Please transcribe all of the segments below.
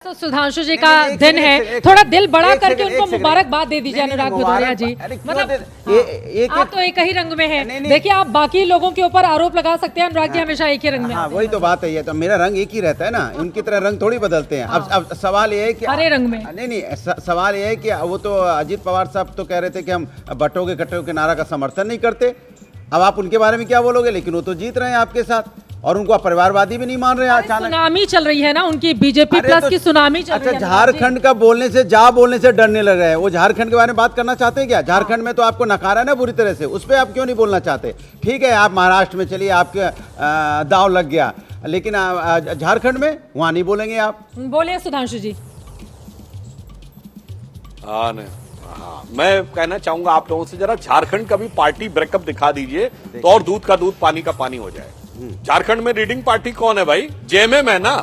तो सुधांशु जी का दिन है, थोड़ा दिल बड़ा करके उनको मुबारकबाद दे दीजिए अनुराग भदौरिया जी। मतलब आप तो एक ही रंग में हैं। देखिए आप बाकी लोगों के ऊपर आरोप लगा सकते हैं, अनुराग जी हमेशा एक ही रंग में। हाँ वही तो बात है, ये तो मेरा रंग एक ही रहता है ना, उनकी तरह रंग थोड़ी बदलते हैं। अब सवाल ये है कि हरे रंग में नहीं, सवाल ये है कि वो तो अजीत पवार साहब तो कह रहे थे कि हम बटोगे कट्टोगे के नारा का समर्थन नहीं करते। अब आप उनके बारे में क्या बोलोगे? लेकिन वो तो जीत रहे हैं आपके साथ और उनको परिवारवादी भी नहीं मान रहे हैं। अचानक सुनामी चल रही है ना उनकी, बीजेपी प्लस की सुनामी चल रही है। झारखंड का बोलने से डरने लग रहे हैं। वो झारखंड के बारे में बात करना चाहते हैं क्या? झारखंड में तो आपको नकारा है ना बुरी तरह से, उस पर आप क्यों नहीं बोलना चाहते? ठीक है आप महाराष्ट्र में चलिए, आपके दांव लग गया, लेकिन झारखंड में वहां नहीं बोलेंगे आप। बोलिए सुधांशु जी। हाँ मैं कहना चाहूंगा आप लोगों से, जरा झारखंड का भी पार्टी ब्रेकअप दिखा दीजिए तो और दूध का दूध पानी का पानी हो जाए। झारखंड में रीडिंग पार्टी कौन है भाई? जेएमएम है ना,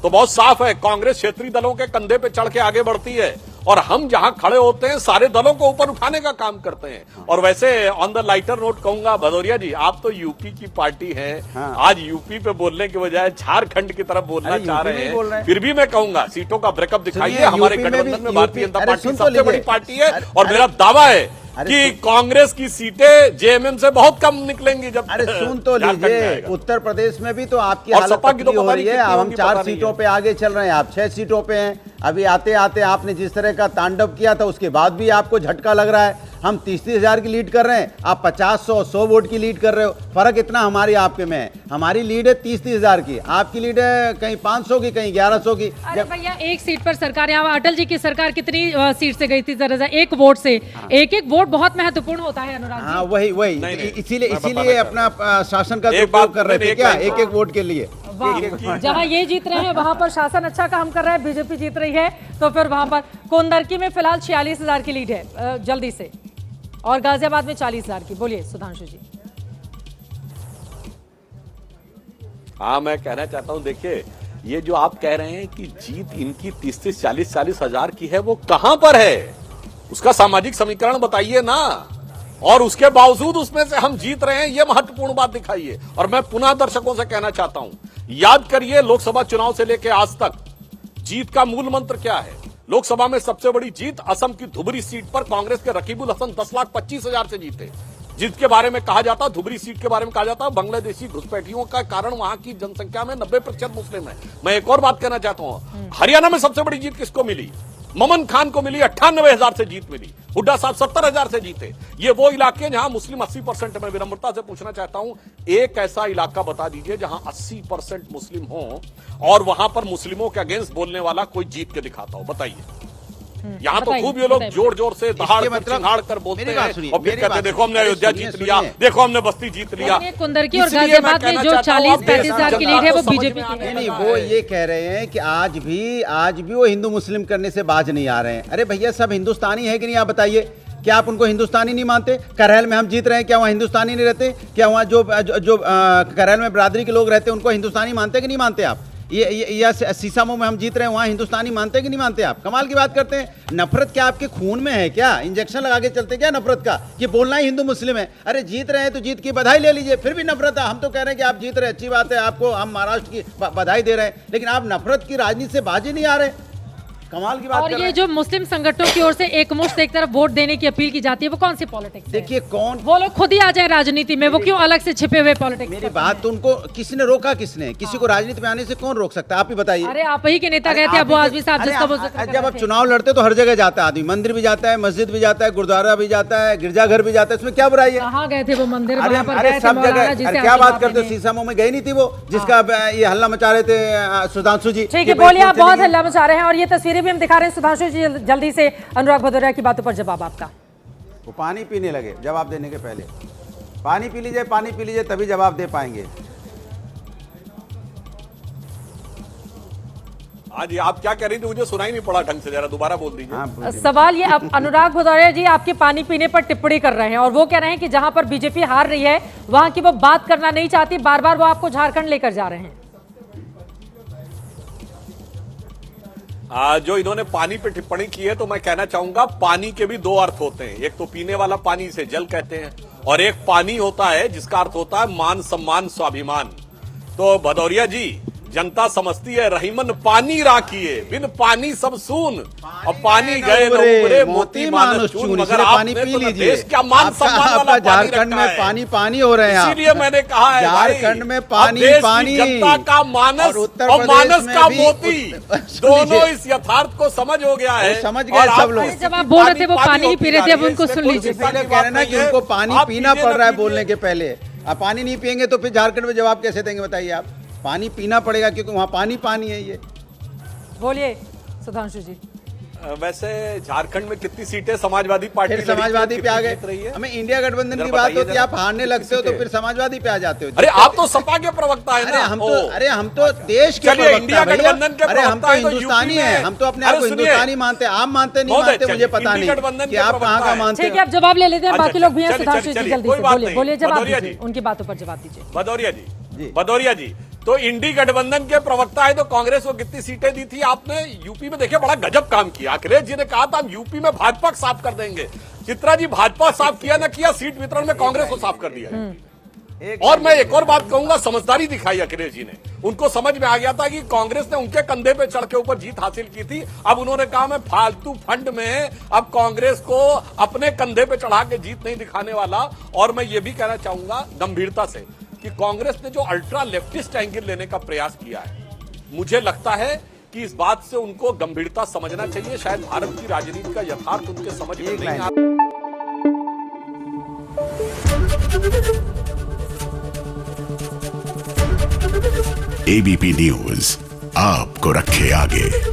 तो बहुत साफ है, कांग्रेस क्षेत्रीय दलों के कंधे पे चढ़ के आगे बढ़ती है और हम जहां खड़े होते हैं सारे दलों को ऊपर उठाने का काम करते हैं। और वैसे ऑन द लाइटर नोट कहूंगा भदौरिया जी, आप तो यूपी की पार्टी है। हाँ। आज यूपी पे बोलने के बजाय झारखंड की तरफ बोलना चाह रहे हैं। फिर भी मैं कहूंगा सीटों का ब्रेकअप दिखाइए। हमारे गठबंधन में भारतीय जनता पार्टी सबसे बड़ी पार्टी है और मेरा दावा है कि कांग्रेस की सीटें जेएमएम से बहुत कम निकलेंगी। जब अरे सुन तो लीजिए, उत्तर प्रदेश में भी तो आपकी हालत पतली हो रही है। अब हम 4 सीटों पे आगे चल रहे हैं, आप 6 सीटों पे हैं। अभी आते आते आपने जिस तरह का तांडव किया था उसके बाद भी आपको झटका लग रहा है। हम 30-30 हजार की लीड कर रहे हैं, आप 50-100 वोट की लीड कर रहे हो। फर्क इतना हमारी आपके में है, हमारी लीड है 30-30 हजार की, आपकी लीड है कहीं 500 की कहीं 1100 की। अरे भैया एक सीट पर सरकार, यहाँ अटल जी की सरकार कितनी सीट से गई थी? जरा एक वोट से। एक एक वोट बहुत महत्वपूर्ण होता है अनुराग जी। हाँ वही इसीलिए अपना शासन का उपयोग कर रहे थे क्या एक एक वोट के लिए? जहां ये जीत रहे हैं वहां पर शासन अच्छा काम कर रहा है, बीजेपी जीत रही है, तो फिर वहां पर कोंदरकी में फिलहाल 46 हजार की लीड है जल्दी से, और गाजियाबाद में 40 हजार की। बोलिए सुधांशु जी। हाँ मैं कहना चाहता हूं, देखिए ये जो आप कह रहे हैं कि जीत इनकी 30-40 हजार की है, वो कहां पर है? उसका सामाजिक समीकरण बताइए ना, और उसके बावजूद उसमें से हम जीत रहे हैं, ये महत्वपूर्ण बात दिखाइए। और मैं पुनः दर्शकों से कहना चाहता हूं, याद करिए लोकसभा चुनाव से लेकर आज तक जीत का मूल मंत्र क्या है। लोकसभा में सबसे बड़ी जीत असम की धुबरी सीट पर कांग्रेस के रकीबुल हसन 10,25,000 से जीते, जिसके बारे में कहा जाता, धुबरी सीट के बारे में कहा जाता बांग्लादेशी घुसपैठियों का कारण वहां की जनसंख्या में 90% मुस्लिम है। मैं एक और बात कहना चाहता हूं, हरियाणा में सबसे बड़ी जीत किसको मिली? ममन खान को मिली, 98,000 से जीत मिली। हुड्डा साहब 70,000 से जीते। ये वो इलाके जहां मुस्लिम 80%। मैं विनम्रता से पूछना चाहता हूं, एक ऐसा इलाका बता दीजिए जहां 80% मुस्लिम हो और वहां पर मुस्लिमों के अगेंस्ट बोलने वाला कोई जीत के दिखाता हो, बताइए। यहाँ तो खूब ये लोग जोर जोर से दहाड़ कर बोलते हैं और फिर कहते हैं देखो हमने अयोध्या जीत लिया, देखो हमने बस्ती जीत लिया। कुंदरकी और गाजियाबाद में जो 40-35 हजार की लीड है वो बीजेपी की। नहीं वो ये कह रहे हैं कि आज भी वो हिंदू मुस्लिम करने से बाज नहीं आ रहे हैं। अरे भैया सब हिंदुस्तानी है कि नहीं? आप बताइए, क्या आप उनको हिंदुस्तानी नहीं मानते? करहल में हम जीत रहे हैं, क्या वहाँ हिंदुस्तानी नहीं रहते? क्या वहाँ जो करहल में बिरादरी के लोग रहते हैं उनको हिंदुस्तानी मानते कि नहीं मानते आप? ये सीसामऊ में हम जीत रहे हैं, वहाँ हिंदुस्तानी मानते कि नहीं मानते आप? कमाल की बात करते हैं। नफरत क्या आपके खून में है क्या? इंजेक्शन लगा के चलते क्या नफरत का कि बोलना ही हिंदू मुस्लिम है? अरे जीत रहे हैं तो जीत की बधाई ले लीजिए, फिर भी नफरत है। हम तो कह रहे हैं कि आप जीत रहे हैं, अच्छी बात है, आपको हम महाराष्ट्र की बधाई दे रहे हैं, लेकिन आप नफरत की राजनीति से बाजी नहीं आ रहे। कमाल की बात। और ये जो मुस्लिम संगठनों की ओर से एकमुश्त एक तरफ वोट देने की अपील की जाती है, वो कौन सी पॉलिटिक्स है? देखिए कौन, वो लोग खुद ही आ जाए राजनीति में, वो क्यों अलग से छिपे हुए पॉलिटिक्स? मेरी बात तो उनको किसने रोका? किसने? किसी को राजनीति में आने से कौन रोक सकता है? आप ही बताइए। अरे आप ही के नेता गए थे अबू आजमी साहब, जिसका वो जिक्र कर रहे जब आप थे। चुनाव लड़ते तो हर जगह जाता है आदमी, मंदिर भी जाता है, मस्जिद भी जाता है, गुरुद्वारा भी जाता है, गिरजाघर भी जाता है, इसमें क्या बुराई है? कहाँ गए थे वो मंदिर? अरे वहाँ पर अरे गए थे सब मौलाना जगह। जी अरे से क्या बात करते हो? आशीर्वाद सीसामऊ में गई नहीं थी वो, जिसका ये हल्ला मचा रहे थे सुधांशु जी? ठीक है, बोलिए, आप बहुत हल्ला मचा रहे हैं और ये तस्वीरें भी हम दिखा रहे हैं। सुधांशु जी जल्दी से अनुराग भदौरिया की बातों पर जवाब आपका। वो पानी पीने लगे जवाब देने के पहले। पानी पी लीजिए तभी जवाब दे पाएंगे। आज आप क्या कह रही थी? मुझे सुनाई नहीं पड़ा ढंग से, जरा दोबारा बोल दीजिए। हाँ, सवाल ये, अब अनुराग भदौरिया जी आपके पानी पीने पर टिप्पणी कर रहे हैं और वो कह रहे हैं कि जहां पर बीजेपी हार रही है वहां की वो बात करना नहीं चाहती, बार बार वो आपको झारखंड लेकर जा रहे हैं। जो इन्होंने पानी पे टिप्पणी की है, तो मैं कहना चाहूंगा पानी के भी दो अर्थ होते हैं। एक तो पीने वाला पानी, इसे जल कहते हैं, और एक पानी होता है जिसका अर्थ होता है मान सम्मान स्वाभिमान। तो भदौरिया जी जनता समझती है रहीमन पानी राखिए, बिन पानी सब सून, और पानी गए न उबरे मोती मानुष चून। मगर पानी आपने पी तो लीजिए। देश क्या मान सम्मान वाला झारखंड में पानी पानी हो रहे हैं, इसीलिए मैंने कहा है झारखंड में पानी पानी, जनता का मानस और मानस का मोती दोनों इस यथार्थ को समझ हो गया है। समझ गए सब लोग। जब आप बोल रहे थे वो पानी नहीं पी रहे थे, अब उनको सुन लीजिए। कह रहे ना कि उनको पानी पीना पड़ रहा है बोलने के पहले। अब पानी नहीं पियेंगे तो फिर झारखंड में जवाब कैसे देंगे बताइए आप? पानी पीना पड़ेगा क्योंकि वहाँ पानी पानी है। ये बोलिए सुधांशु जी। वैसे झारखंड में कितनी सीटें समाजवादी पार्टी फिर समाजवादी पे आ गए। हमें इंडिया गठबंधन की बात होती है, आप हारने लगते हो तो फिर समाजवादी पे आ जाते हो। अरे आप तो सपा के प्रवक्ता है ना। अरे हम तो देश के प्रवक्ता इंडिया गठबंधन के अरे हम तो प्रवक्ता हैं, तो हिंदुस्तानी यूपी हैं, में- हम तो अपने अरे आप को सुनिए। हिंदुस्तानी मानते हैं। आप मानते नहीं मानते मुझे पता इंडी गठबंधन नहीं के कि आप कहाँ प्रवक्ता का हैं। मानते ठीक है, हैं। अब जवाब ले लेते हैं, अच्छा, बाकी लोग भी हैं। चलिए, सुधांशु जी चलिए, जल्दी कोई से बात बोलिए, नहीं। बोलिए, जवाब भदौरिया दीजिए, जी। उनकी बातों पर जवाब दीजिए। भदौरिया जी, भदौरिया जी, तो इंडी गठबंधन के प्रवक्ता है तो कांग्रेस को कितनी सीटें दी थी आपने? यूपी में देखिए बड़ा गजब काम किया। अखिलेश जी ने कहा था हम यूपी में भाजपा को साफ कर देंगे। चित्रा जी, भाजपा साफ किया ना किया, सीट वितरण में कांग्रेस को साफ कर दिया। और मैं एक और बात कहूंगा, समझदारी दिखाई अखिलेश जी ने। उनको समझ में आ गया था कि कांग्रेस ने उनके कंधे पे चढ़ के ऊपर जीत हासिल की थी। अब उन्होंने कहा मैं फालतू फंड में अब कांग्रेस को अपने कंधे पे चढ़ा के जीत नहीं दिखाने वाला। और मैं ये भी कहना चाहूंगा गंभीरता से कि कांग्रेस ने जो अल्ट्रा लेफ्टिस्ट एंगल लेने का प्रयास किया है, मुझे लगता है कि इस बात से उनको गंभीरता समझना चाहिए। शायद भारत की राजनीति का यथार्थ उनके समझ में नहीं आ एबीपी न्यूज आपको रखे आगे।